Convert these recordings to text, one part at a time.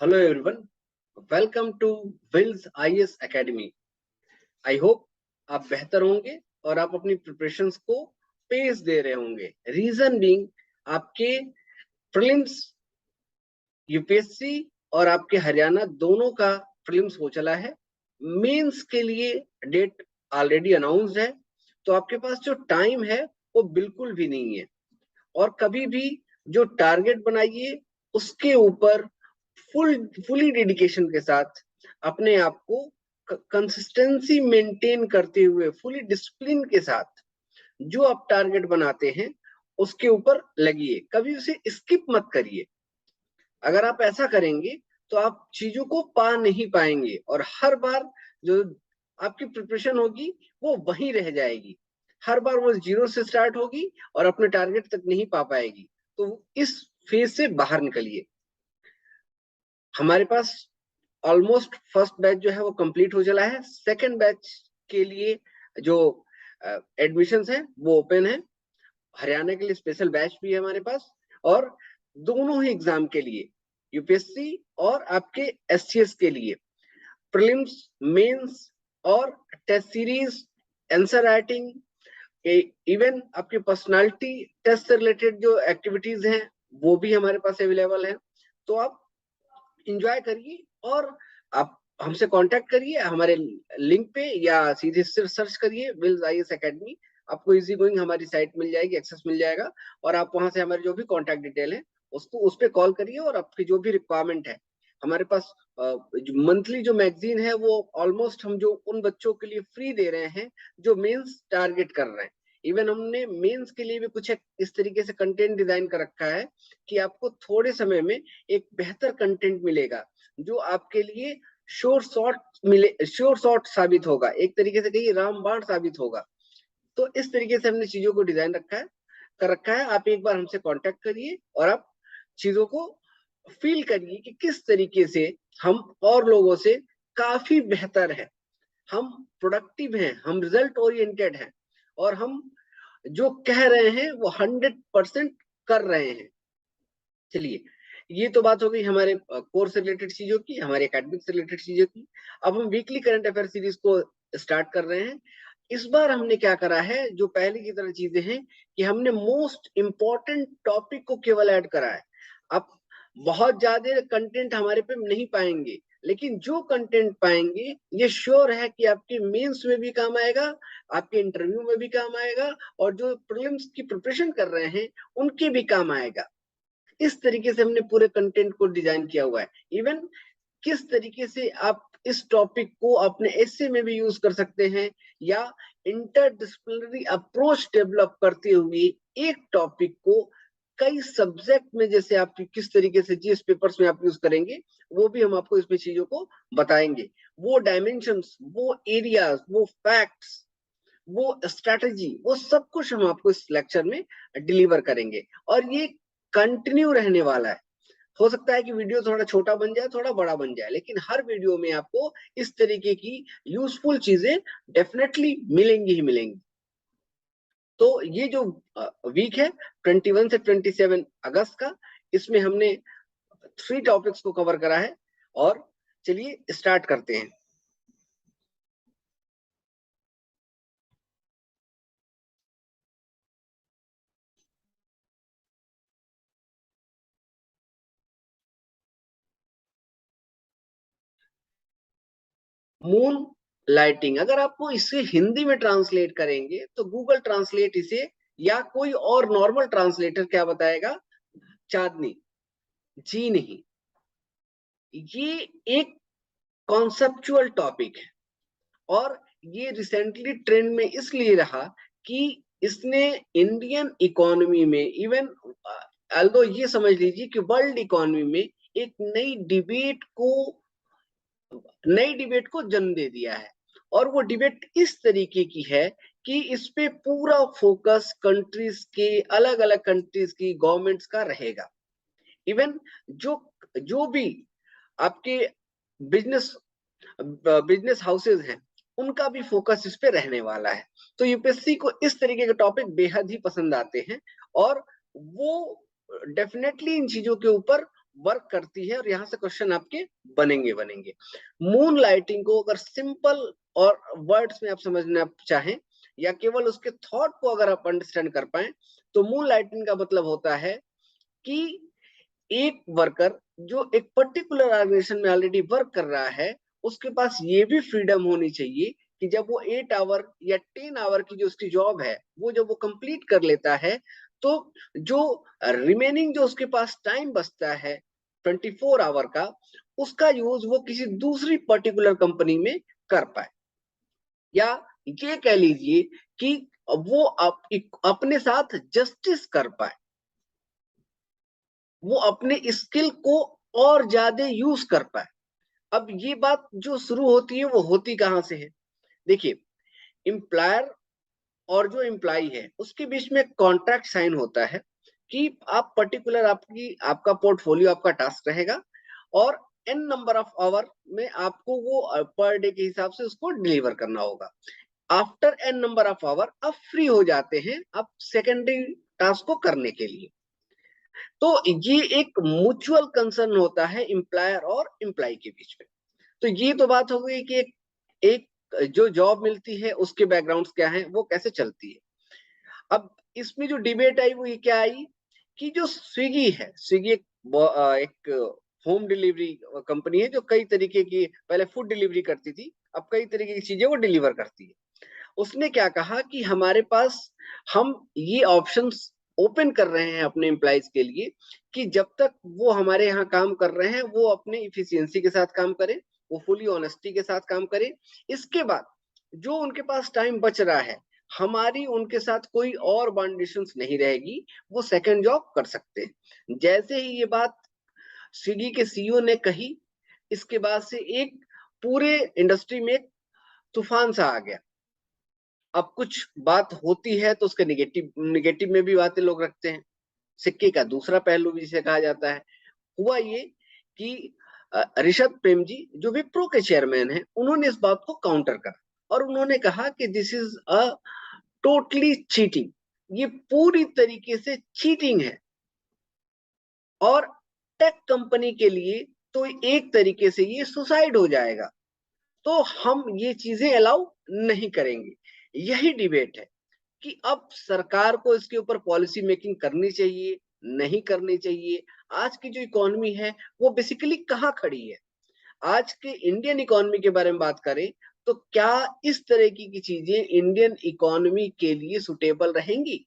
Hello everyone, welcome to Wills IAS Academy. I hope आप बेहतर होंगे और आप अपनी प्रिपरेशंस को पेस दे रहे होंगे. रीजन बीइंग आपके प्रीलिम्स यूपीएससी और आपके हरियाणा दोनों का प्रीलिम्स हो चला है. मेंस के लिए डेट ऑलरेडी अनाउंस्ड है, तो आपके पास जो टाइम है वो बिल्कुल भी नहीं है. और कभी भी जो टारगेट बनाइए उसके ऊपर फुली डेडिकेशन के साथ अपने आप को कंसिस्टेंसी मेंटेन करते हुए फुली डिसिप्लिन के साथ जो आप टारगेट बनाते हैं उसके ऊपर लगिए. कभी उसे स्किप मत करिए. अगर आप ऐसा करेंगे तो आप चीजों को पा नहीं पाएंगे और हर बार जो आपकी प्रिपरेशन होगी वो वहीं रह जाएगी. हर बार वो जीरो से स्टार्ट होगी और अपने टारगेट तक नहीं पा पाएगी. तो इस फेज से बाहर निकलिए. हमारे पास ऑलमोस्ट फर्स्ट बैच जो है वो कंप्लीट हो चला है. सेकंड बैच के लिए जो एडमिशंस हैं वो ओपन है. हरियाणा के लिए स्पेशल बैच भी है हमारे पास, और दोनों ही एग्जाम के लिए यूपीएससी और आपके एससीएस के लिए प्रीलिम्स, मेंस और test series, answer writing, even आपके पर्सनालिटी टेस्ट से रिलेटेड जो एक्टिविटीज हैं वो भी हमारे पास अवेलेबल है. तो आप इंजॉय करिए और आप हमसे कांटेक्ट करिए हमारे लिंक पे या सीधे सिर्फ सर्च करिए विल्स आईएएस एकेडमी. आपको इजी गोइंग हमारी साइट मिल जाएगी, एक्सेस मिल जाएगा, और आप वहां से हमारे जो भी कांटेक्ट डिटेल है उसको उस पर कॉल करिए और आपकी जो भी रिक्वायरमेंट है. हमारे पास मंथली जो मैगजीन है वो ऑलमोस्ट हम जो उन बच्चों के लिए फ्री दे रहे हैं जो मेंस टारगेट कर रहे हैं. इवन हमने मेंस के लिए भी कुछ इस तरीके से कंटेंट डिजाइन कर रखा है कि आपको थोड़े समय में एक बेहतर कंटेंट मिलेगा जो आपके लिए श्योर शॉर्ट साबित होगा, एक तरीके से कहिए रामबाण साबित होगा. तो इस तरीके से हमने चीजों को डिजाइन कर रखा है. आप एक बार हमसे कांटेक्ट करिए और आप चीजों को फील करिए कि किस तरीके से हम और लोगों से काफी बेहतर है, हम प्रोडक्टिव हैं, हम रिजल्ट ओरिएंटेड हैं, और हम जो कह रहे हैं वो 100% कर रहे हैं. चलिए, ये तो बात हो गई हमारे कोर्स से रिलेटेड चीजों की, हमारे एकेडमिक से रिलेटेड चीजों की. अब हम वीकली करंट अफेयर सीरीज को स्टार्ट कर रहे हैं. इस बार हमने क्या करा है, जो पहले की तरह चीजें हैं कि हमने मोस्ट इंपॉर्टेंट टॉपिक को केवल ऐड करा है. आप बहुत ज्यादा कंटेंट हमारे पे नहीं पाएंगे, लेकिन जो कंटेंट पाएंगे ये श्योर है कि आपके मेंस में भी काम आएगा, आपके इंटरव्यू में भी काम आएगा, और जो प्रीलिम्स की प्रिपरेशन कर रहे हैं उनके भी काम आएगा. इस तरीके से हमने पूरे कंटेंट को डिजाइन किया हुआ है. इवन किस तरीके से आप इस टॉपिक को अपने एसे में भी यूज कर सकते हैं, या इंटरडिसिप्लिनरी अप्रोच डेवलप करते हुए एक टॉपिक को कई सब्जेक्ट में जैसे आप किस तरीके से जीएस पेपर्स में आप यूज करेंगे, वो भी हम आपको इसमें चीजों को बताएंगे. वो डायमेंशंस, वो एरियाज, वो फैक्ट्स, वो स्ट्रेटजी, वो सब कुछ हम आपको इस लेक्चर में डिलीवर करेंगे. और ये कंटिन्यू रहने वाला है. हो सकता है कि वीडियो थोड़ा छोटा बन जाए, थोड़ा बड़ा बन जाए, लेकिन हर वीडियो में आपको इस तरीके की यूजफुल चीजें डेफिनेटली मिलेंगी ही मिलेंगी. तो ये जो वीक है 21 से 27 अगस्त का, इसमें हमने 3 टॉपिक्स को कवर करा है. और चलिए स्टार्ट करते हैं. मून लाइटिंग, अगर आपको इसे हिंदी में ट्रांसलेट करेंगे तो गूगल ट्रांसलेट इसे, या कोई और नॉर्मल ट्रांसलेटर क्या बताएगा, चांदनी. जी नहीं, ये एक कॉन्सेप्चुअल टॉपिक है, और ये रिसेंटली ट्रेंड में इसलिए रहा कि इसने इंडियन इकोनॉमी में, इवन अल्दो ये समझ लीजिए कि वर्ल्ड इकोनॉमी में एक नई डिबेट को जन्म दे दिया है. और वो डिबेट इस तरीके की है कि इस पे पूरा फोकस कंट्रीज के, अलग अलग कंट्रीज की गवर्नमेंट्स का रहेगा. इवन जो जो भी आपके बिजनेस बिजनेस हाउसेज हैं उनका भी फोकस इस पे रहने वाला है. तो यूपीएससी को इस तरीके के टॉपिक बेहद ही पसंद आते हैं, और वो डेफिनेटली इन चीजों के ऊपर वर्क करती है और यहाँ से क्वेश्चन आपके बनेंगे। मून लाइटिंग को अगर सिंपल और वर्ड्स में आप समझना चाहें या केवल उसके थॉट को अगर आप अंडरस्टैंड कर पाए, तो मून लाइटिंग का मतलब होता है कि एक वर्कर जो एक पर्टिकुलर ऑर्गेनाइजेशन में ऑलरेडी वर्क कर रहा है, उसके पास ये भी फ्रीडम होनी चाहिए कि जब वो 8 आवर या 10 आवर की जो उसकी जॉब है, वो जब वो कंप्लीट कर लेता है, तो जो रिमेनिंग जो उसके पास टाइम बचता है 24 आवर का, उसका यूज वो किसी दूसरी पर्टिकुलर कंपनी में कर पाए, या ये कह लीजिए कि वो अपने साथ जस्टिस कर पाए, वो अपने स्किल को और ज्यादा यूज कर पाए। अब ये बात जो शुरू होती है वो होती कहां से है? देखिए, एम्प्लॉयर और जो एम्प्लॉय है उसके बीच में कॉन्ट्रैक्ट साइन होता है कि आप पर्टिकुलर आपका पोर्टफोलियो, आपका टास्क रहेगा और एन नंबर ऑफ आवर में आपको वो पर डे के हिसाब से उसको डिलीवर करना होगा। After an number of hour आप फ्री हो जाते हैं आप सेकेंडरी टास्क को करने के लिए। तो ये एक म्यूचुअल कंसर्न होता है एम्प्लॉयर और एम्प्लॉय के बीच में। तो ये तो बात हो गई कि एक जो जॉब मिलती है उसके बैकग्राउंड्स क्या हैं, वो कैसे चलती है। अब इसमें जो डिबेट आई वो ये क्या आई कि जो स्विगी है, स्विगी एक होम डिलीवरी कंपनी है जो कई तरीके की पहले फूड डिलीवरी करती थी, अब कई तरीके की चीजें वो डिलीवर करती है। उसने क्या कहा कि हमारे पास हम ये ऑप्शंस ओपन कर रहे हैं अपने एम्प्लॉइज के लिए कि जब तक वो हमारे यहाँ काम कर रहे हैं वो अपने इफिशियंसी के साथ काम करें, वो फुली ऑनेस्टी के साथ काम करें। इसके बाद जो उनके पास टाइम बच रहा है, हमारी उनके साथ कोई और बाउंडेशंस नहीं रहेगी, वो सेकंड जॉब कर सकते हैं। जैसे ही ये बात स्विगी के सीईओ ने कही, इसके बाद से एक पूरे इंडस्ट्री में तूफान सा आ गया। अब कुछ बात होती है तो उसके निगेटिव निगेटिव में भी बातें लोग रखते हैं, सिक्के का दूसरा पहलू भी जिसे कहा जाता है। हुआ ये कि ऋषभ प्रेम जी जो विप्रो के चेयरमैन हैं, उन्होंने इस बात को काउंटर करा और उन्होंने कहा कि this is a totally cheating, ये पूरी तरीके से चीटिंग है और टेक कंपनी के लिए तो एक तरीके से ये सुसाइड हो जाएगा, तो हम ये चीजें अलाउ नहीं करेंगे। यही डिबेट है कि अब सरकार को इसके ऊपर पॉलिसी मेकिंग करनी चाहिए, नहीं करनी चाहिए। आज की जो इकोनॉमी है वो बेसिकली कहाँ खड़ी है? आज के इंडियन इकोनॉमी के बारे में बात करें तो क्या इस तरह की चीजें इंडियन इकोनॉमी के लिए सुटेबल रहेंगी?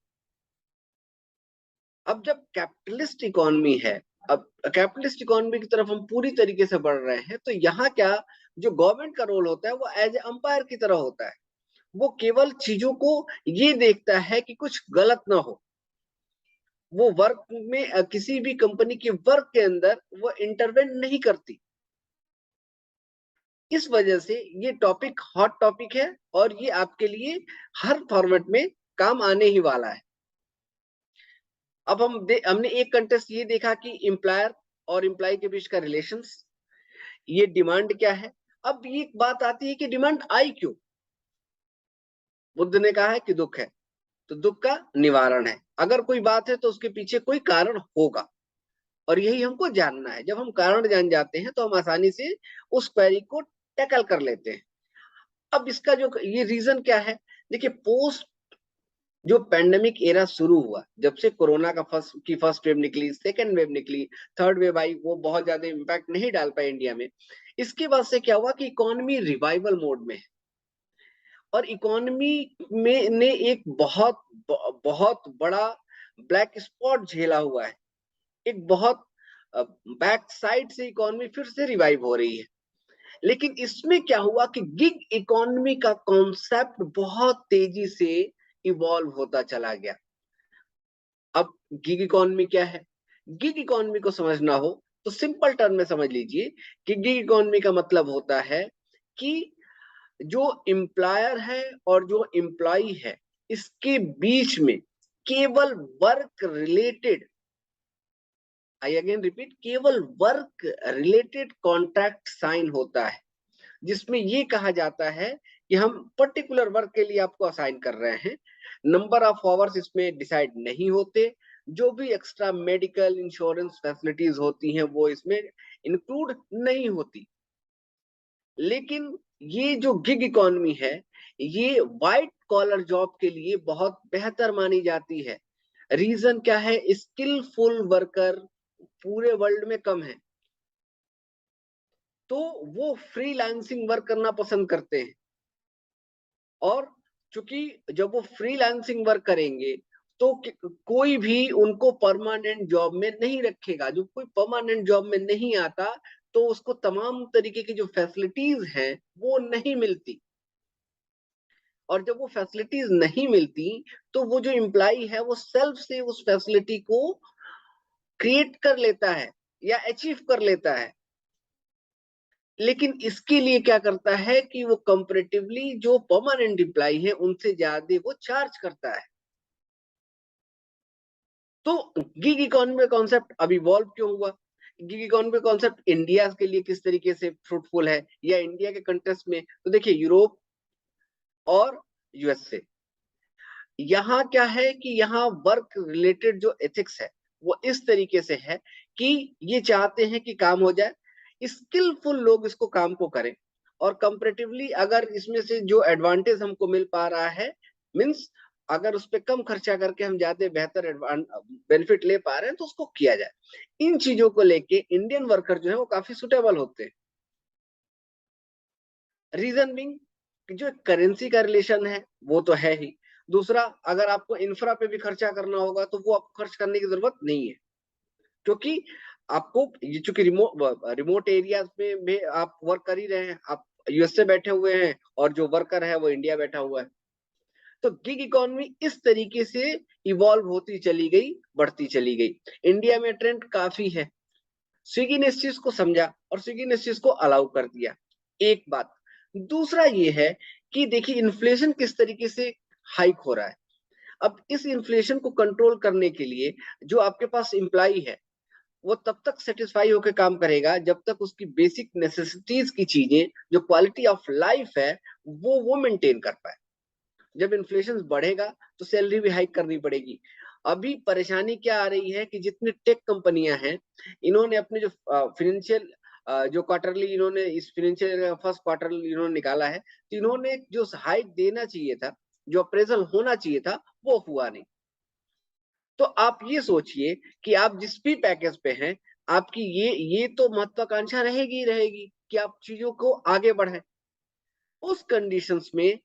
अब जब कैपिटलिस्ट इकोनॉमी है, अब कैपिटलिस्ट इकोनॉमी की तरफ हम पूरी तरीके से बढ़ रहे हैं, तो यहाँ क्या जो गवर्नमेंट का रोल होता है वो एज ए अंपायर की तरह होता है। वो केवल चीजों को ये देखता है कि कुछ गलत ना हो, वो वर्क में किसी भी कंपनी के वर्क के अंदर वो इंटरवेंट नहीं करती। इस वजह से ये टॉपिक हॉट टॉपिक है और ये आपके लिए हर फॉर्मेट में काम आने ही वाला है। अब हमने एक कंटेस्ट ये देखा कि एम्प्लॉयर और एम्प्लॉय के बीच का रिलेशंस, ये डिमांड क्या है। अब ये बात आती है कि डिमांड आई क्यों? बुद्ध ने कहा है कि दुख है, तो दुख का निवारण है। अगर कोई बात है तो उसके पीछे कोई कारण होगा और यही हमको जानना है। जब हम कारण जान जाते हैं तो हम आसानी से उस क्वेरी को टैकल कर लेते हैं। अब इसका जो ये रीजन क्या है? देखिए, पोस्ट जो पैंडेमिक एरा शुरू हुआ, जब से कोरोना का फर्स्ट वेव निकली, सेकेंड वेव निकली, थर्ड वेव आई, वो बहुत ज्यादा इम्पैक्ट नहीं डाल पाए इंडिया में। इसके बाद से क्या हुआ कि इकोनॉमी रिवाइवल मोड में है और इकोनॉमी में ने एक बहुत बड़ा ब्लैक स्पॉट झेला हुआ है। एक बहुत बैक साइड से इकोनॉमी फिर से रिवाइव हो रही है। लेकिन इसमें क्या हुआ कि गिग इकोनॉमी का कॉन्सेप्ट बहुत तेजी से इवॉल्व होता चला गया। अब गिग इकोनॉमी क्या है? गिग इकोनॉमी को समझना हो तो सिंपल टर्म में समझ लीजिए कि गिग इकोनॉमी का मतलब होता है कि जो एम्प्लॉयर है और जो एम्प्लॉय है, इसके बीच में केवल work related, I again repeat, केवल वर्क रिलेटेड कॉन्ट्रैक्ट साइन होता है, जिसमें ये कहा जाता है कि हम पर्टिकुलर वर्क के लिए आपको असाइन कर रहे हैं। नंबर ऑफ आवर्स इसमें डिसाइड नहीं होते, जो भी एक्स्ट्रा मेडिकल इंश्योरेंस फैसिलिटीज होती हैं वो इसमें इंक्लूड नहीं होती। लेकिन ये जो गिग इकोनॉमी है, ये व्हाइट कॉलर जॉब के लिए बहुत बेहतर मानी जाती है। रीजन क्या है? स्किलफुल वर्कर पूरे वर्ल्ड में कम है, तो वो फ्रीलांसिंग वर्क करना पसंद करते हैं। और चूंकि जब वो फ्रीलांसिंग वर्क करेंगे तो कोई भी उनको परमानेंट जॉब में नहीं रखेगा। जो कोई परमानेंट जॉब में नहीं आता तो उसको तमाम तरीके की जो फैसिलिटीज हैं वो नहीं मिलती, और जब वो फैसिलिटीज नहीं मिलती तो वो जो एम्प्लॉय है वो सेल्फ से उस फैसिलिटी को क्रिएट कर लेता है या अचीव कर लेता है। लेकिन इसके लिए क्या करता है कि वो कंपैरेटिवली जो परमानेंट एम्प्लॉय है उनसे ज्यादा वो चार्ज करता है। तो गिग इकोनॉमी कॉन्सेप्ट अभी इवॉल्व क्यों हुआ? गिग इकोनॉमी कॉन्सेप्ट इंडिया के लिए किस तरीके से फ्रूटफुल है, या इंडिया के कंटेक्स्ट में? तो देखिए, यूरोप और यूएसए, यहाँ क्या है कि यहाँ वर्क रिलेटेड जो एथिक्स है वो इस तरीके से है कि ये चाहते हैं कि काम हो जाए, स्किलफुल लोग इसको काम को करें, और कंपैरेटिवली अगर इसमें से जो एडवांटेज हमको मिल पा रहा है, मींस अगर उस पर कम खर्चा करके हम ज्यादा बेहतर बेनिफिट ले पा रहे हैं तो उसको किया जाए। इन चीजों को लेके इंडियन वर्कर जो है वो काफी सुटेबल होते हैं। रीजन बिंग जो करेंसी का रिलेशन है वो तो है ही। दूसरा, अगर आपको इंफ्रा पे भी खर्चा करना होगा तो वो आपको खर्च करने की जरूरत नहीं है, क्योंकि आपको चूंकि रिमोट एरियाज में भी आप वर्क कर ही रहे हैं, आप यूएसए बैठे हुए हैं और जो वर्कर है वो इंडिया बैठा हुआ है। तो गिग इकोनॉमी इस तरीके से इवॉल्व होती चली गई, बढ़ती चली गई। इंडिया में ट्रेंड काफी है। स्विगी ने इस चीज को समझा और स्विगी ने इस चीज को अलाउ कर दिया। एक बात। दूसरा ये है कि देखिए इन्फ्लेशन किस तरीके से हाइक हो रहा है। अब इस इन्फ्लेशन को कंट्रोल करने के लिए जो आपके पास एम्प्लॉय है वो तब तक सेटिस्फाई होकर काम करेगा जब तक उसकी बेसिक नेसेसिटीज की चीजें, जो क्वालिटी ऑफ लाइफ है, वो मेंटेन कर पाए। जब इन्फ्लेशन बढ़ेगा तो सैलरी भी हाइक करनी पड़ेगी। अभी परेशानी क्या आ रही है कि जितनी टेक कंपनियां हैं, इन्होंने अपने जो फाइनेंशियल जो क्वार्टरली इन्होंने इस फाइनेंशियल फर्स्ट क्वार्टर इन्होंने निकाला है, तो इन्होंने जो हाइक देना चाहिए था, जो अप्रेजल होना चाहिए था, वो हुआ नहीं। तो आप ये सोचिए कि आप जिस भी पैकेज पे हैं, आपकी ये तो महत्वाकांक्षा रहेगी ही रहेगी कि आप चीजों को आगे बढ़ाएं। उस कंडीशंस में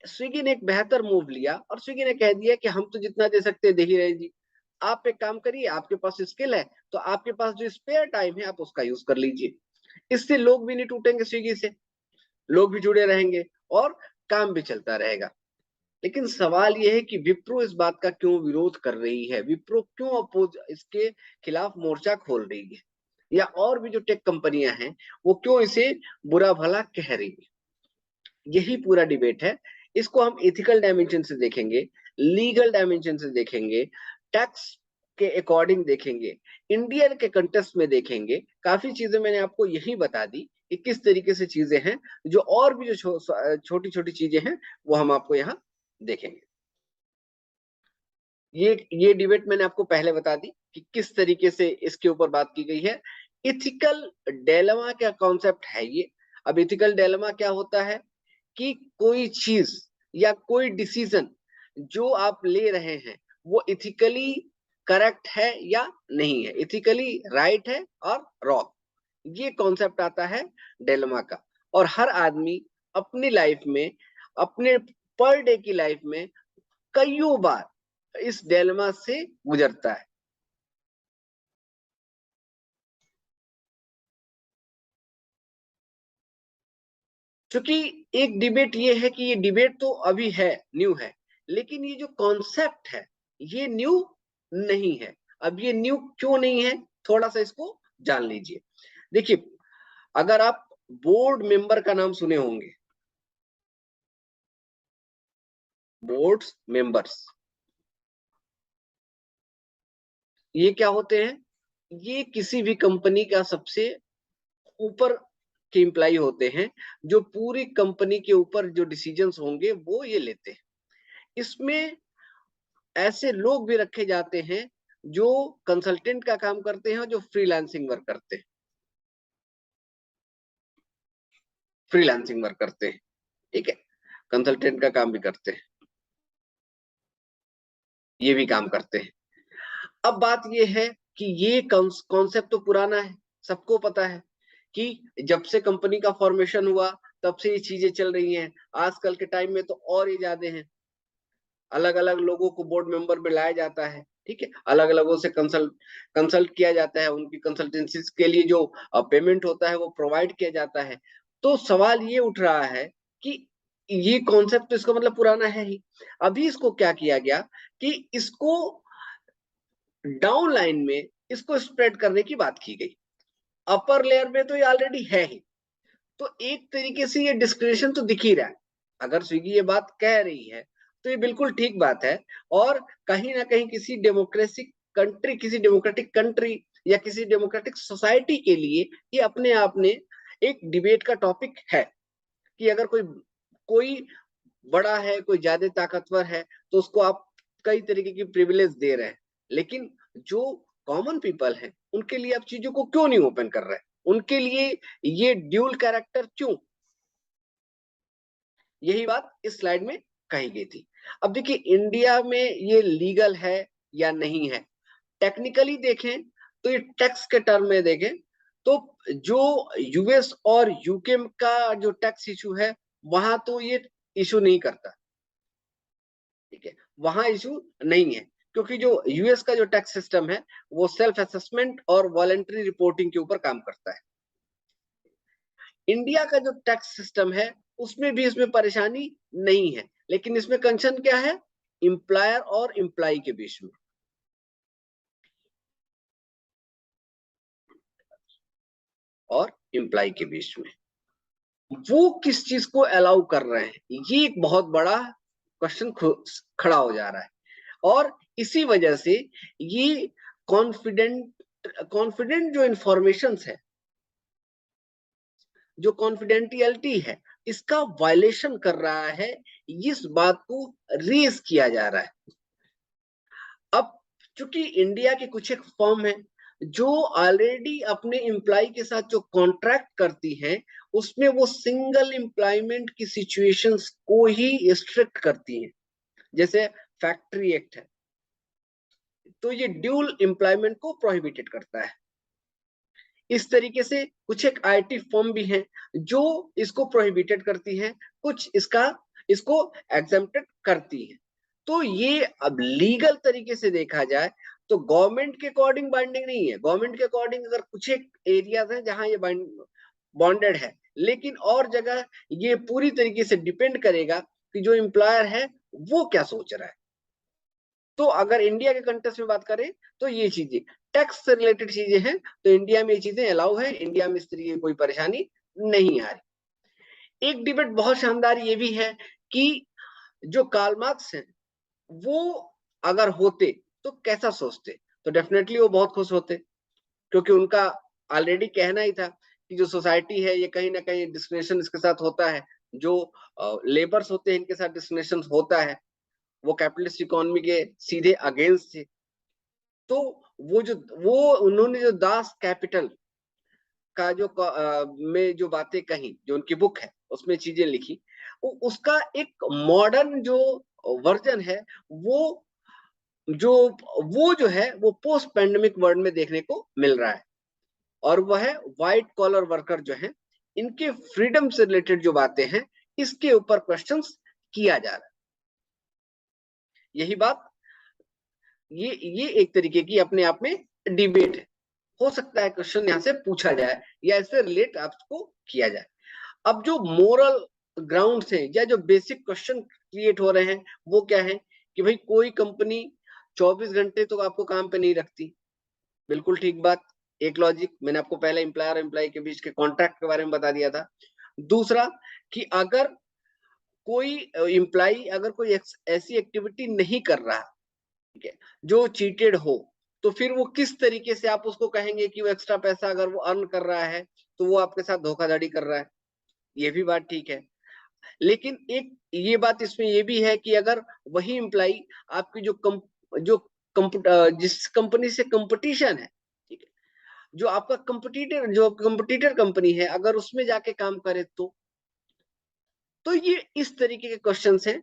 स्विगी ने एक बेहतर मूव लिया और स्विगी ने कह दिया कि हम तो जितना दे सकते हैं दे ही रहे जी। आप एक काम करिए, आपके पास स्किल है तो आपके पास जो स्पेयर टाइम है आप उसका यूज कर लीजिए। इससे लोग भी नहीं टूटेंगे स्विगी से, लोग भी जुड़े रहेंगे और काम भी चलता रहेगा। लेकिन सवाल यह है कि विप्रो इस बात का क्यों विरोध कर रही है? विप्रो क्यों अपोज इसके खिलाफ मोर्चा खोल रही है? या और भी जो टेक कंपनियां हैं वो क्यों इसे बुरा भला कह रही है? यही पूरा डिबेट है। इसको हम एथिकल डायमेंशन से देखेंगे, लीगल डायमेंशन से देखेंगे, टैक्स के अकॉर्डिंग देखेंगे, इंडियन के कंटेक्स्ट में देखेंगे। काफी चीजें मैंने आपको यही बता दी कि किस तरीके से चीजें हैं। जो और भी जो छोटी छोटी चीजें हैं वो हम आपको यहाँ देखेंगे। ये डिबेट मैंने आपको पहले बता दी कि किस तरीके से इसके ऊपर बात की गई है। इथिकल डेलेमा क्या कॉन्सेप्ट है ये? अब इथिकल डेलेमा क्या होता है कि कोई चीज या कोई डिसीजन जो आप ले रहे हैं वो इथिकली करेक्ट है या नहीं है, इथिकली राइट है और रॉन्ग। ये कॉन्सेप्ट आता है डेलेमा का। और हर आदमी अपनी लाइफ में, अपने पर डे की लाइफ में कईयों बार इस डेलेमा से गुजरता है। क्योंकि एक डिबेट ये है कि ये डिबेट तो अभी है, न्यू है, लेकिन ये जो कॉन्सेप्ट है ये न्यू नहीं है। अब ये न्यू क्यों नहीं है, थोड़ा सा इसको जान लीजिए। देखिए, अगर आप बोर्ड मेंबर का नाम सुने होंगे, बोर्ड मेंबर्स, ये क्या होते हैं? ये किसी भी कंपनी का सबसे ऊपर के एम्प्लाई होते हैं, जो पूरी कंपनी के ऊपर जो डिसीजंस होंगे वो ये लेते हैं। इसमें ऐसे लोग भी रखे जाते हैं जो कंसल्टेंट का काम करते हैं और जो फ्रीलांसिंग वर्क करते हैं, फ्रीलांसिंग वर्क करते हैं, ठीक है, कंसल्टेंट का काम भी करते हैं, ये भी काम करते हैं। अब बात ये है कि ये कॉन्सेप्ट तो पुराना है, सबको पता है कि जब से कंपनी का फॉर्मेशन हुआ तब से ये चीजें चल रही हैं। आजकल के टाइम में तो और ही ज्यादा हैं, अलग अलग लोगों को बोर्ड मेंबर में लाया जाता है, ठीक है, अलग अलगों से कंसल्ट किया जाता है, उनकी कंसल्टेंसी के लिए जो पेमेंट होता है वो प्रोवाइड किया जाता है। तो सवाल ये उठ रहा है कि ये कॉन्सेप्ट तो इसका मतलब पुराना है ही, अभी इसको क्या किया गया कि इसको डाउन लाइन में इसको स्प्रेड करने की बात की गई। अपर लेयर में तो ये ऑलरेडी है ही, तो एक तरीके से ये डिस्क्रिमिनेशन तो दिख ही रहा है। अगर स्विगी ये बात कह रही है तो ये बिल्कुल ठीक बात है, और कहीं ना कहीं किसी डेमोक्रेटिक कंट्री, किसी डेमोक्रेटिक कंट्री या किसी डेमोक्रेटिक सोसाइटी के लिए ये अपने आप में एक डिबेट का टॉपिक है कि अगर कोई कोई बड़ा है, कोई ज्यादा ताकतवर है, तो उसको आप कई तरीके की प्रिविलेज दे रहे हैं, लेकिन जो कॉमन पीपल है उनके लिए आप चीजों को क्यों नहीं ओपन कर रहे हैं, उनके लिए ये ड्यूल कैरेक्टर क्यों? यही बात इस स्लाइड में कही गई थी। अब देखिए इंडिया में ये लीगल है या नहीं है, टेक्निकली देखें तो ये टैक्स के टर्म में देखें तो जो यूएस और यूके का जो टैक्स इशू है वहां तो ये इशू नहीं करता, ठीक है, वहां इशू नहीं है, क्योंकि जो यूएस का जो टैक्स सिस्टम है वो सेल्फ असेसमेंट और वॉलंटरी रिपोर्टिंग के ऊपर काम करता है। इंडिया का जो टैक्स सिस्टम है उसमें भी इसमें परेशानी नहीं है, लेकिन इसमें कंसर्न क्या है, एम्प्लॉयर और एम्प्लॉय के बीच में, और एम्प्लॉय के बीच में वो किस चीज को अलाउ कर रहे हैं, ये एक बहुत बड़ा क्वेश्चन खड़ा हो जा रहा है। और इसी वजह से ये कॉन्फिडेंट जो इंफॉर्मेशन है, जो कॉन्फिडेंटियलिटी है, इसका वायलेशन कर रहा है, इस बात को रेज किया जा रहा है। अब चूंकि इंडिया की कुछ एक फर्म है जो ऑलरेडी अपने एम्प्लॉय के साथ जो कॉन्ट्रैक्ट करती हैं उसमें वो सिंगल एम्प्लॉयमेंट की सिचुएशंस को ही स्ट्रिक्ट करती हैं, जैसे फैक्ट्री एक्ट है, तो ये ड्यूल एम्प्लॉयमेंट को प्रोहिबिटेड करता है। इस तरीके से कुछ एक आईटी फर्म भी हैं जो इसको प्रोहिबिटेड करती हैं, कुछ इसको एग्जेम्प्टेड करती हैं। तो ये अब लीगल तरीके से देखा जाए तो गवर्नमेंट के अकॉर्डिंग बाइंडिंग नहीं है। गवर्नमेंट के अकॉर्डिंग अगर कुछ एक एरियाज हैं जहां ये बॉन्डेड है, लेकिन और जगह ये पूरी तरीके से डिपेंड करेगा कि जो एम्प्लॉयर है वो क्या सोच रहा है। तो अगर इंडिया के कंटेक्स्ट में बात करें तो ये चीजें टैक्स से रिलेटेड चीजें हैं, तो इंडिया में ये चीजें अलाउ है, इंडिया में इस तरीके की कोई परेशानी नहीं आ रही। एक डिबेट बहुत शानदार ये भी है कि जो कार्ल मार्क्स हैं वो अगर होते तो कैसा सोचते, तो डेफिनेटली वो बहुत खुश होते, क्योंकि उनका ऑलरेडी कहना ही था कि जो सोसाइटी है ये कहीं ना कहीं डिस्क्रिमिनेशन इसके साथ होता है, जो लेबर्स होते हैं इनके साथ डिस्क्रिमिनेशन होता है, वो कैपिटलिस्ट इकोनॉमी के सीधे अगेंस्ट थे। तो वो उन्होंने जो दास कैपिटल का जो में जो बातें कही, जो उनकी बुक है उसमें चीजें लिखी, उसका एक मॉडर्न जो वर्जन है वो जो जो है वो पोस्ट पैंडेमिक वर्ल्ड में देखने को मिल रहा है, और वह है व्हाइट कॉलर वर्कर जो है इनके फ्रीडम से रिलेटेड जो बातें हैं इसके ऊपर क्वेश्चंस किया जा रहा है। यही बात ये एक तरीके की अपने आप में डिबेट है, हो सकता है क्वेश्चन यहाँ से पूछा जाए या इससे रिलेट आपको किया जाए। अब जो मोरल ग्राउंड्स हैं या जो बेसिक क्वेश्चन क्रिएट हो रहे हैं वो क्या है कि भाई कोई कंपनी 24 घंटे तो आपको काम पे नहीं रखती, बिल्कुल ठीक बात, एक लॉजिक मैंने आपको पहले एम्प्लॉयर एम्प्लॉय के बीच के कॉन्ट्रैक्ट के बारे में बता दिया था। दूसरा कि अगर कोई एम्प्लॉय अगर कोई ऐसी एक्टिविटी नहीं कर रहा, ठीक है, जो चीटेड हो, तो फिर वो किस तरीके से आप उसको कहेंगे कि वो एक्स्ट्रा पैसा अगर वो अर्न कर रहा है तो वो आपके साथ धोखाधड़ी कर रहा है, ये भी बात ठीक है। लेकिन एक ये बात इसमें ये भी है कि अगर वही एम्प्लॉय आपकी जो जिस कंपनी से कंपटीशन है, ठीक है, जो आपका कंपटीटर कंपनी है, अगर उसमें जाके काम करे तो ये इस तरीके के क्वेश्चंस हैं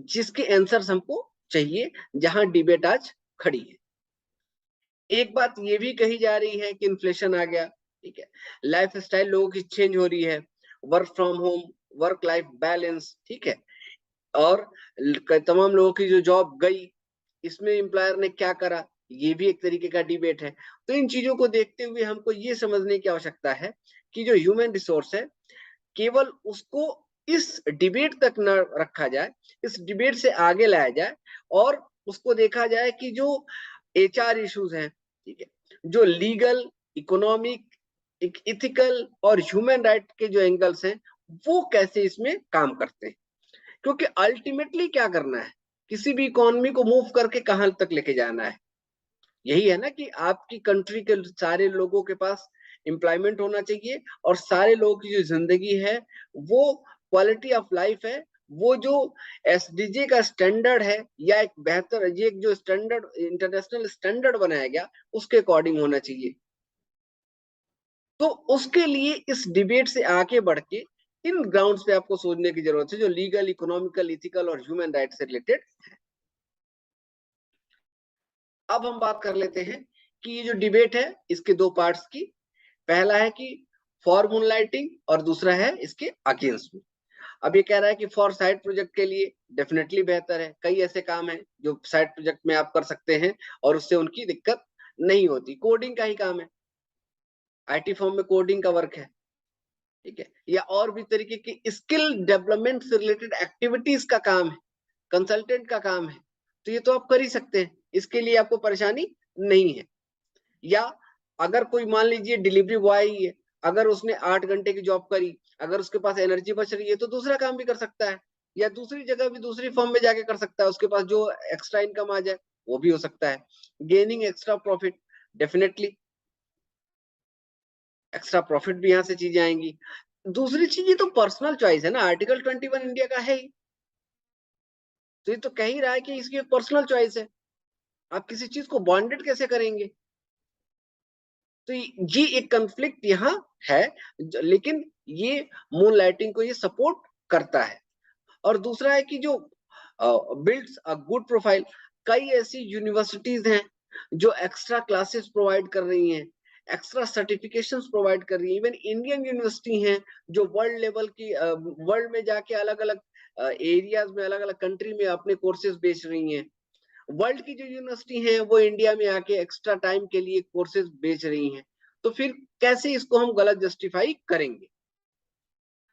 जिसके आंसर्स हमको चाहिए, जहां डिबेट आज खड़ी है। एक बात ये भी कही जा रही है कि इन्फ्लेशन आ गया, ठीक है, लाइफ स्टाइल लोगों की चेंज हो रही है, work from home, work life balance, ठीक है, और तमाम लोगों की जो जॉब गई, इसमें एम्प्लॉयर ने क्या करा, ये भी एक तरीके का डिबेट है। तो इन चीजों को देखते हुए हमको ये समझने की आवश्यकता है कि जो ह्यूमन रिसोर्स है, केवल उसको इस डिबेट तक न रखा जाए, इस डिबेट से आगे लाया जाए और उसको देखा जाए कि जो एचआर इश्यूज हैं, ठीक है, जो लीगल, इकोनॉमिक, इथिकल और ह्यूमन राइट के जो एंगल्स हैं, वो कैसे इसमें काम करते हैं। क्योंकि अल्टीमेटली क्या करना है, किसी भी इकोनॉमी को मूव करके कहां तक लेके जाना है, यही है ना कि आपकी कंट्री के सारे लोगों के पास एम्प्लॉयमेंट होना चाहिए और सारे लोगों की जो जिंदगी है, वो क्वालिटी ऑफ लाइफ है, वो जो एसडीजी का स्टैंडर्ड है या एक बेहतर, ये एक जो स्टैंडर्ड, इंटरनेशनल स्टैंडर्ड बनाया गया, उसके अकॉर्डिंग होना चाहिए। तो उसके लिए इस डिबेट से आगे बढ़ के इन ग्राउंड्स पे आपको सोचने की जरूरत है, जो लीगल, इकोनॉमिकल, इथिकल और ह्यूमन राइट से रिलेटेड। अब हम बात कर लेते हैं कि ये जो डिबेट है, इसके दो पार्ट्स की। पहला है कि फॉर मूनलाइटिंग और दूसरा है इसके अगेंस्ट में। अब ये कह रहा है कि फॉर साइड प्रोजेक्ट के लिए डेफिनेटली बेहतर है, कई ऐसे काम है जो साइड प्रोजेक्ट में आप कर सकते हैं और उससे उनकी दिक्कत नहीं होती। कोडिंग का ही काम है, आईटी फॉर्म में कोडिंग का वर्क है, ठीक है, या और भी तरीके की स्किल डेवलपमेंट से रिलेटेड एक्टिविटीज का काम है, कंसल्टेंट का काम है, तो ये तो आप कर ही सकते हैं, इसके लिए आपको परेशानी नहीं है। या अगर कोई मान लीजिए डिलीवरी बॉय ही है, अगर उसने 8 घंटे की जॉब करी, अगर उसके पास एनर्जी बच रही है तो दूसरा काम भी कर सकता है, या दूसरी जगह भी दूसरी फर्म में जाके कर सकता है, उसके पास जो एक्स्ट्रा इनकम आ जाए वो भी हो सकता है। Gaining extra profit, definitely extra profit भी यहाँ से चीजें आएंगी। दूसरी चीज, ये तो पर्सनल चॉइस है ना, आर्टिकल 21 इंडिया का है ही, तो ये तो कह ही रहा है कि इसकी पर्सनल चॉइस है, आप किसी चीज को बॉन्डेड कैसे करेंगे। तो ये एक कंफ्लिक्ट यहाँ है, लेकिन ये मून लाइटिंग को ये सपोर्ट करता है। और दूसरा है कि जो बिल्ड्स अ गुड प्रोफाइल, कई ऐसी यूनिवर्सिटीज हैं जो एक्स्ट्रा क्लासेस प्रोवाइड कर रही हैं, एक्स्ट्रा सर्टिफिकेशंस प्रोवाइड कर रही हैं। इवन इंडियन यूनिवर्सिटी हैं जो वर्ल्ड लेवल की, वर्ल्ड में जाके अलग अलग एरियाज में, अलग अलग कंट्री में अपने कोर्सेज बेच रही हैं। वर्ल्ड की जो यूनिवर्सिटी है वो इंडिया में आके एक्स्ट्रा टाइम के लिए कोर्सेज बेच रही हैं। तो फिर कैसे इसको हम गलत जस्टिफाई करेंगे।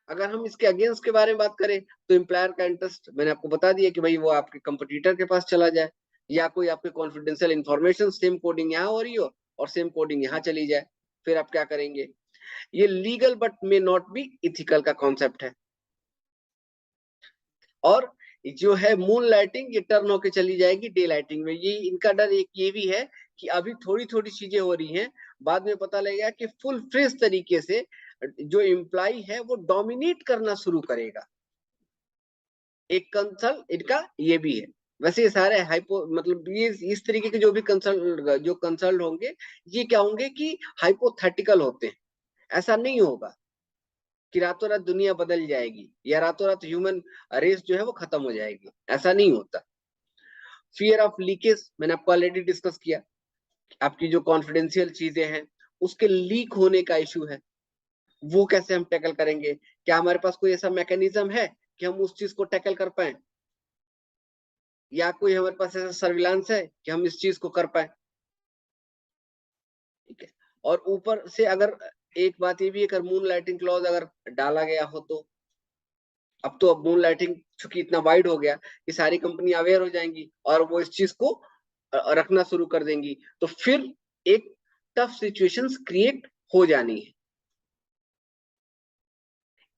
अगर हम इसके अगेंस्ट के बारे में बात करें तो एम्प्लॉयर का इंटरेस्ट मैंने आपको बता दिया कि भाई वो आपके कंपटीटर के पास चला जाए, या कोई आपके कॉन्फिडेंशियल इंफॉर्मेशन, सेम कोडिंग यहाँ हो रही हो और सेम कोडिंग यहाँ चली जाए, फिर आप क्या करेंगे। ये legal but may not be ethical का कॉन्सेप्ट है। और जो है मून लाइटिंग, ये टर्न होके चली जाएगी डे लाइटिंग में। ये इनका डर एक ये भी है कि अभी थोड़ी थोड़ी चीजें हो रही हैं, बाद में पता लगेगा कि फुल फ्रेश तरीके से जो एम्प्लॉय है वो डोमिनेट करना शुरू करेगा। एक कंसल्ट इनका ये भी है। वैसे ये सारे हाइपो, मतलब ये इस तरीके के जो कंसल्ट होंगे, ये क्या होंगे कि हाइपोथेटिकल होते हैं। ऐसा नहीं होगा कि रातों रात दुनिया बदल जाएगी या रातों रात ह्यूमन रेस जो है वो खत्म हो जाएगी, ऐसा नहीं होता। फियर ऑफ लीकेज मैंने आपको ऑलरेडी डिस्कस किया, आपकी जो कॉन्फिडेंशियल चीजें हैं उसके लीक होने का इशू है, वो कैसे हम टैकल करेंगे। क्या हमारे पास कोई ऐसा मैकेनिज्म है कि हम उस चीज को टैकल कर पाए, या कोई हमारे पास ऐसा सर्विलांस है कि हम इस चीज को कर पाए, ठीक है। और ऊपर से अगर एक बात ये भी है, अगर मून लाइटिंग क्लॉज अगर डाला गया हो तो, अब मून लाइटिंग चूंकि इतना वाइड हो गया कि सारी कंपनी अवेयर हो जाएंगी और वो इस चीज को रखना शुरू कर देंगी, तो फिर एक टफ सिचुएशंस क्रिएट हो जानी है।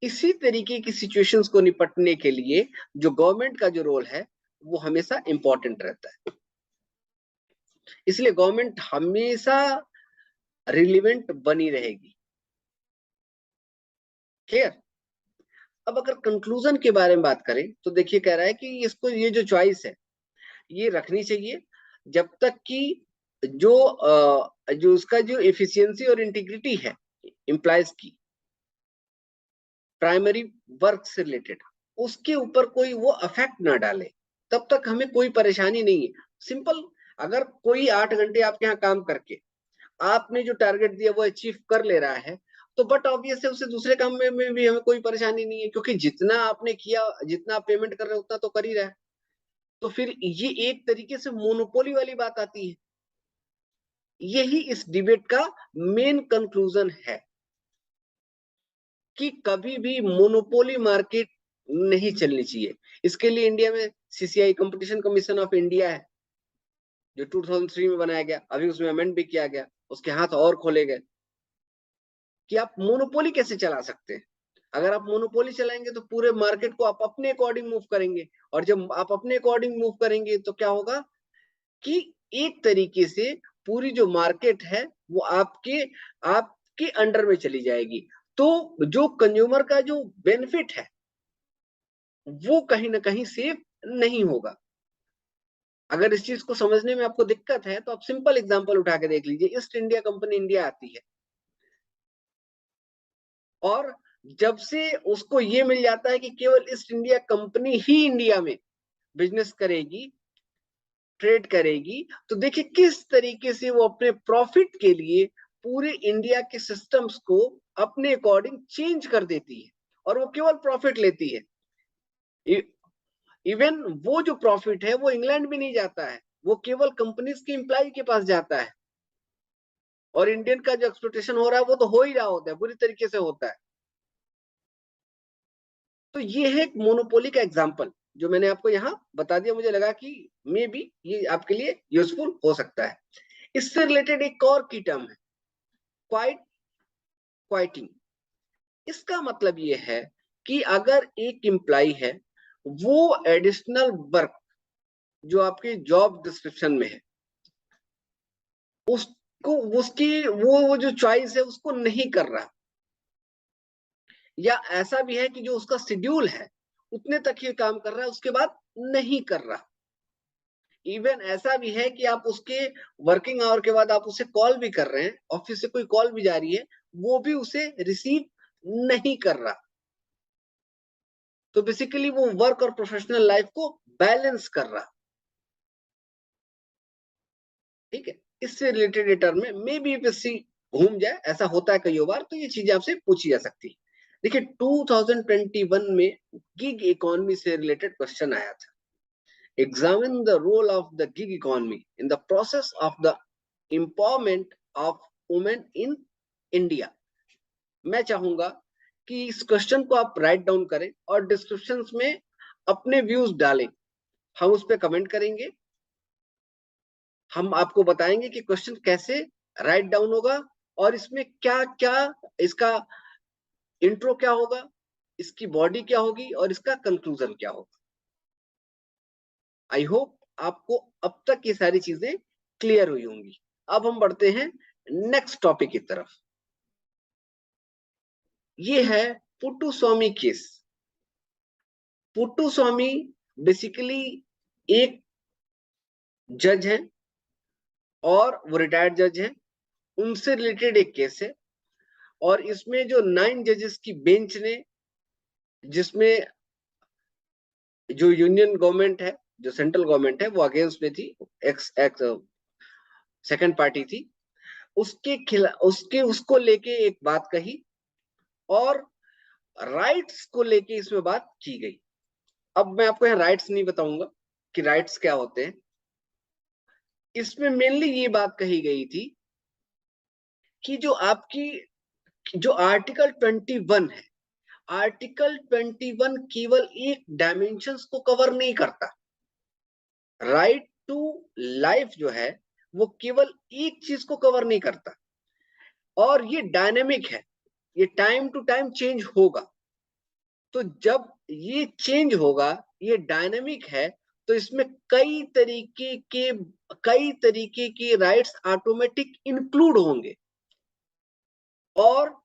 इसी तरीके की सिचुएशंस को निपटने के लिए जो गवर्नमेंट का जो रोल है वो हमेशा इंपॉर्टेंट रहता है। इसलिए गवर्नमेंट हमेशा रिलीवेंट बनी रहेगी। क्लियर। अब अगर कंक्लूजन के बारे में बात करें तो देखिए, कह रहा है कि इसको, ये जो चॉइस है ये रखनी चाहिए, जब तक कि जो उसका जो एफिशिएंसी और इंटीग्रिटी है एम्प्लॉयज की प्राइमरी वर्क से रिलेटेड, उसके ऊपर कोई वो अफेक्ट ना डाले, तब तक हमें कोई परेशानी नहीं है। सिंपल, अगर कोई 8 घंटे आपके यहाँ काम करके आपने जो टारगेट दिया वो अचीव कर ले रहा है, तो बट ऑब्वियस है उसे दूसरे काम में भी हमें कोई परेशानी नहीं है, क्योंकि जितना आपने किया, जितना आप पेमेंट कर रहे हो उतना तो कर ही रहा है। तो फिर ये एक तरीके से मोनोपोली वाली बात आती है। यही इस डिबेट का मेन कंक्लूजन है कि कभी भी मोनोपोली मार्केट नहीं चलनी चाहिए। इसके लिए इंडिया में CCI, competition commission of India है, जो 2003 में बनाया गया, अभी उसमें अमेंड भी किया गया, उसके हाथ और खोले गए कि आप मोनोपोली कैसे चला सकते हैं। अगर आप मोनोपोली चलाएंगे तो पूरे मार्केट को आप अपने अकॉर्डिंग मूव करेंगे, और जब आप अपने अकॉर्डिंग मूव करेंगे तो क्या होगा कि एक तरीके से पूरी जो मार्केट है वो आपके अंडर में चली जाएगी। तो जो कंज्यूमर का जो बेनिफिट है वो कहीं ना कहीं सेव नहीं होगा। अगर इस चीज को समझने में आपको दिक्कत है तो आप सिंपल एग्जांपल उठा के देख लीजिए। ईस्ट इंडिया कंपनी इंडिया आती है, और जब से उसको ये मिल जाता है कि केवल ईस्ट इंडिया कंपनी ही इंडिया में बिजनेस करेगी, ट्रेड करेगी, तो देखिए किस तरीके से वो अपने प्रॉफिट के लिए पूरे इंडिया के सिस्टम्स को अपने अकॉर्डिंग चेंज कर देती है, और वो केवल प्रॉफिट लेती है। इवन वो जो प्रॉफिट है वो इंग्लैंड भी नहीं जाता है, वो केवल कंपनीज के एम्प्लॉय के पास जाता है, और इंडियन का जो एक्सप्लोटेशन हो रहा है वो तो हो ही रहा होता है, बुरी तरीके से होता है। तो ये है एक मोनोपोली का एग्जाम्पल जो मैंने आपको यहाँ बता दिया। मुझे लगा कि मे बी ये आपके लिए यूजफुल हो सकता है। इससे रिलेटेड एक और की टर्म है, क्वाइटिंग। इसका मतलब ये है कि अगर एक एम्प्लॉय है, वो एडिशनल वर्क जो आपके जॉब डिस्क्रिप्शन में है उसको, उसकी वो जो चॉइस है उसको नहीं कर रहा, या ऐसा भी है कि जो उसका शेड्यूल है उतने तक ही काम कर रहा है, उसके बाद नहीं कर रहा। इवन ऐसा भी है कि आप उसके वर्किंग आवर के बाद आप उसे कॉल भी कर रहे हैं, ऑफिस से कोई कॉल भी जा रही है, वो भी उसे रिसीव नहीं कर रहा। तो बेसिकली वो वर्क और प्रोफेशनल लाइफ को बैलेंस कर रहा। ठीक है, इससे रिलेटेड टर्म में मे बी यूपीएससी घूम जाए, ऐसा होता है कई बार, तो ये चीजें आपसे पूछी जा सकती है। देखिए 2021 में गिग इकोनॉमी से रिलेटेड क्वेश्चन आया था। Examine the role of the gig economy in the process of the empowerment of women in India. मैं चाहूंगा कि इस क्वेश्चन को आप राइट डाउन करें और डिस्क्रिप्शन में अपने व्यूज डालें, हम उस पर कमेंट करेंगे। हम आपको बताएंगे कि क्वेश्चन कैसे राइट डाउन होगा, और इसमें क्या क्या, इसका इंट्रो क्या होगा, इसकी बॉडी क्या होगी, और इसका कंक्लूजन क्या होगा। आई होप आपको अब तक ये सारी चीजें क्लियर हुई होंगी। अब हम बढ़ते हैं नेक्स्ट टॉपिक की तरफ। ये है पुट्टुस्वामी केस। पुट्टुस्वामी बेसिकली एक जज है, और वो रिटायर्ड जज है, उनसे रिलेटेड एक केस है। और इसमें जो 9 जजेस की बेंच ने, जिसमें जो यूनियन गवर्नमेंट है, जो सेंट्रल गवर्नमेंट है वो अगेंस्ट में थी, एक्स एक्स सेकंड पार्टी थी, उसके खिला उसके उसको लेके एक बात कही, और राइट्स को लेके इसमें बात की गई। अब मैं आपको यहाँ राइट्स नहीं बताऊंगा कि राइट्स क्या होते हैं। इसमें मेनली ये बात कही गई थी कि जो आपकी जो आर्टिकल 21 है, आर्टिकल 21 केवल एक डायमेंशंस को कवर नहीं करता। राइट टू लाइफ जो है वो केवल एक चीज को कवर नहीं करता, और ये डायनेमिक है, ये टाइम टू टाइम चेंज होगा। तो जब ये चेंज होगा, ये डायनेमिक है, तो इसमें कई तरीके के राइट्स ऑटोमेटिक इंक्लूड होंगे, और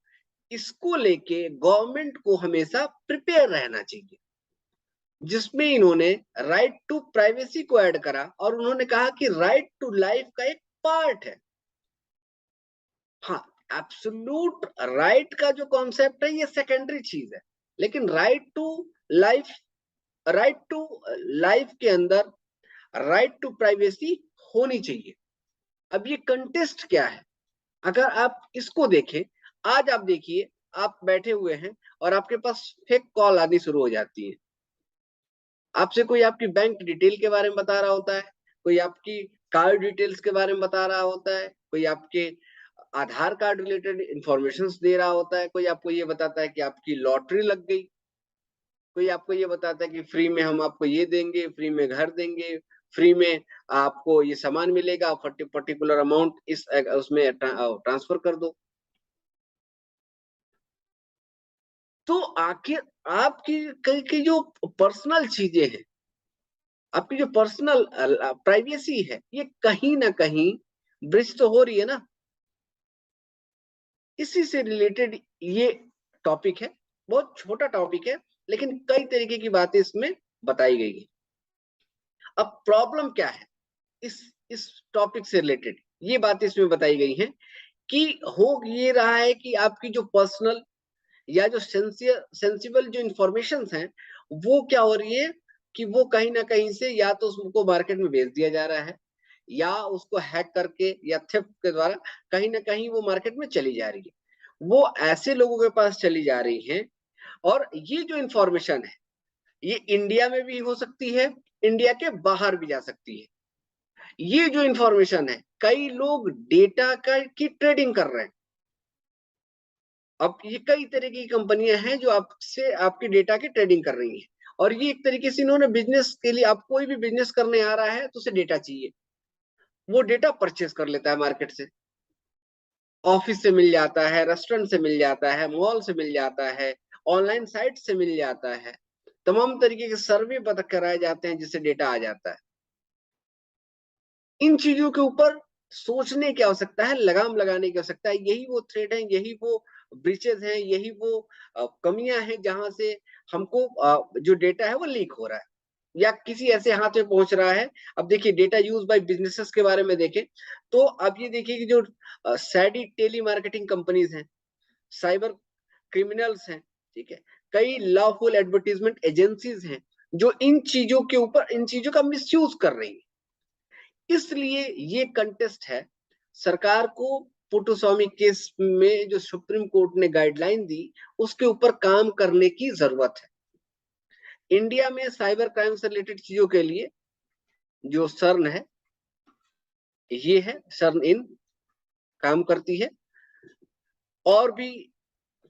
इसको लेके गवर्नमेंट को हमेशा प्रिपेयर रहना चाहिए। जिसमें इन्होंने राइट टू प्राइवेसी को ऐड करा और उन्होंने कहा कि राइट टू लाइफ का एक पार्ट है। हाँ, एब्सोल्यूट राइट का जो कॉन्सेप्ट है ये सेकेंडरी चीज है, लेकिन right to life, right to life के अंदर राइट टू प्राइवेसी होनी चाहिए। अब ये कंटेस्ट क्या है, अगर आप इसको देखें, आज आप देखिए, आप बैठे हुए हैं और आपके पास फेक कॉल आनी शुरू हो जाती है। आपसे कोई आपकी बैंक डिटेल के बारे में बता रहा होता है, कोई आपकी कार्ड डिटेल्स के बारे में बता रहा होता है, कोई आपके आधार कार्ड रिलेटेड इंफॉर्मेशन दे रहा होता है, कोई आपको ये बताता है कि आपकी लॉटरी लग गई, कोई आपको ये बताता है कि फ्री में हम आपको ये देंगे, फ्री में घर देंगे, फ्री में आपको ये सामान मिलेगा, पर्टिकुलर अमाउंट इस उसमें ट्रांसफर कर दो। तो आखिर आपकी की जो पर्सनल चीजें हैं, आपकी जो पर्सनल प्राइवेसी है, ये कहीं ना कहीं ब्रिज तो हो रही है ना। इसी से रिलेटेड ये टॉपिक है, बहुत छोटा टॉपिक है, लेकिन कई तरीके की बातें इसमें बताई गई है। अब प्रॉब्लम क्या है इस टॉपिक से रिलेटेड, ये बातें इसमें बताई गई हैं कि हो ये रहा है कि आपकी जो पर्सनल या जो सेंसिबल जो इंफॉर्मेशन हैं, वो क्या हो रही है कि वो कहीं ना कहीं से या तो उसको मार्केट में बेच दिया जा रहा है, या उसको हैक करके या थेफ्ट के द्वारा कहीं ना कहीं वो मार्केट में चली जा रही है, वो ऐसे लोगों के पास चली जा रही है। और ये जो इंफॉर्मेशन है, ये इंडिया में भी हो सकती है, इंडिया के बाहर भी जा सकती है। ये जो इंफॉर्मेशन है, कई लोग डेटा का की ट्रेडिंग कर रहे हैं। अब ये कई तरह की कंपनियां हैं जो आपसे आपके डेटा की ट्रेडिंग कर रही हैं, और ये एक तरीके से इन्होंने बिजनेस के लिए, आप कोई भी बिजनेस करने आ रहा है तो उसे डेटा चाहिए, वो डेटा परचेज कर लेता है मार्केट से, ऑफिस से मिल जाता है, रेस्टोरेंट से मिल जाता है, मॉल से मिल जाता है, ऑनलाइन साइट से मिल जाता है, तमाम तरीके के सर्वे पता कराए जाते हैं जिससे डेटा आ जाता है। इन चीजों के ऊपर सोचने की आवश्यकता है, लगाम लगाने की आवश्यकता है। यही वो थ्रेड है, यही वो ब्रीचेज है, यही वो कमियां हैं जहां से हमको जो डेटा है वो लीक हो रहा है या किसी ऐसे हाथ में पहुंच रहा है। अब देखिए, डेटा यूज बाय बिजनेसेस के बारे में देखें तो अब ये देखिए कि जो सैडी टेली मार्केटिंग कंपनीज हैं, साइबर क्रिमिनल्स हैं, ठीक है, कई लॉफुल एडवर्टीजमेंट एजेंसीज हैं जो इन चीजों के ऊपर, इन चीजों का मिसयूज कर रही है। इसलिए ये कंटेस्ट है। सरकार को पुट्टुस्वामी केस में जो सुप्रीम कोर्ट ने गाइडलाइन दी, उसके ऊपर काम करने की जरूरत है। इंडिया में साइबर क्राइम से रिलेटेड चीजों के लिए जो सर्न है, ये है सर्न इन, काम करती है। और भी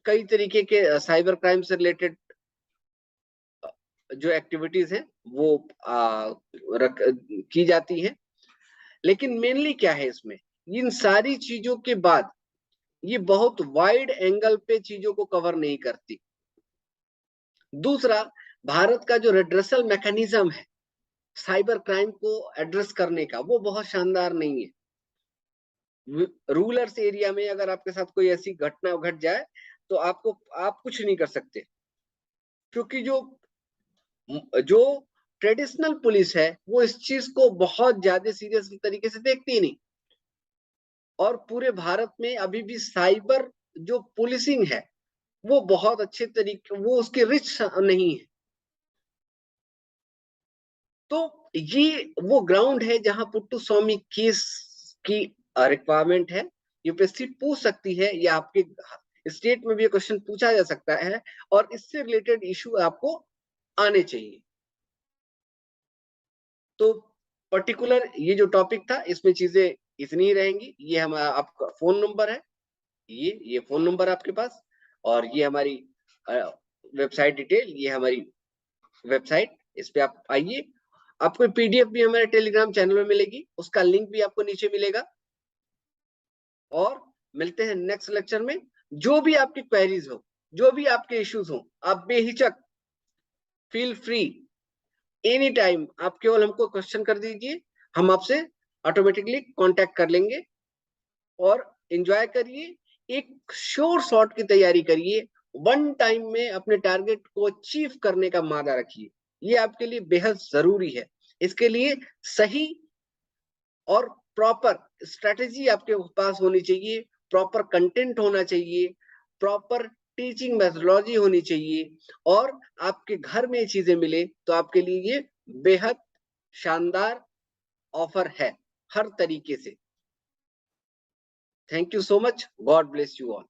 कई तरीके के साइबर क्राइम से रिलेटेड जो एक्टिविटीज हैं वो की जाती हैं। लेकिन मेनली क्या है इसमें, इन सारी चीजों के बाद ये बहुत वाइड एंगल पे चीजों को कवर नहीं करती। दूसरा, भारत का जो रेड्रेसल मैकेनिज्म है साइबर क्राइम को एड्रेस करने का, वो बहुत शानदार नहीं है। रूरल्स एरिया में अगर आपके साथ कोई ऐसी घटना घट जाए तो आप कुछ नहीं कर सकते, क्योंकि जो ट्रेडिशनल पुलिस है वो इस चीज को बहुत ज्यादा सीरियस तरीके से देखती ही नहीं। और पूरे भारत में अभी भी साइबर जो पुलिसिंग है वो बहुत अच्छे तरीके, वो उसकी रिच नहीं है। तो ये वो ग्राउंड है जहां पुट्टुस्वामी केस की रिक्वायरमेंट है। यूपीएससी पूछ सकती है या आपके स्टेट में भी ये क्वेश्चन पूछा जा सकता है, और इससे रिलेटेड इशू आपको आने चाहिए। तो पर्टिकुलर ये जो टॉपिक था, इसमें चीजें इतनी ही रहेंगी। ये हमारा आपका फोन नंबर है, ये फोन नंबर आपके पास, और ये हमारी वेबसाइट डिटेल, ये हमारी वेबसाइट, इस पे आप आइए। आपको पीडीएफ भी हमारे टेलीग्राम चैनल में मिलेगी, उसका लिंक भी आपको नीचे मिलेगा। और मिलते हैं नेक्स्ट लेक्चर में। जो भी आपकी क्वेरीज हो, जो भी आपके इश्यूज हो, आप बेहिचक, फील फ्री, एनी टाइम आप केवल हमको क्वेश्चन कर दीजिए, हम आपसे ऑटोमेटिकली कांटेक्ट कर लेंगे। और एंजॉय करिए, एक श्योर शॉट की तैयारी करिए, वन टाइम में अपने टारगेट को अचीव करने का मादा रखिए। ये आपके लिए बेहद जरूरी है। इसके लिए सही और प्रॉपर स्ट्रेटेजी आपके पास होनी चाहिए, प्रॉपर कंटेंट होना चाहिए, प्रॉपर टीचिंग मेथोडोलॉजी होनी चाहिए, और आपके घर में ये चीजें मिले तो आपके लिए ये बेहद शानदार ऑफर है हर तरीके से। Thank you so much, God bless you all.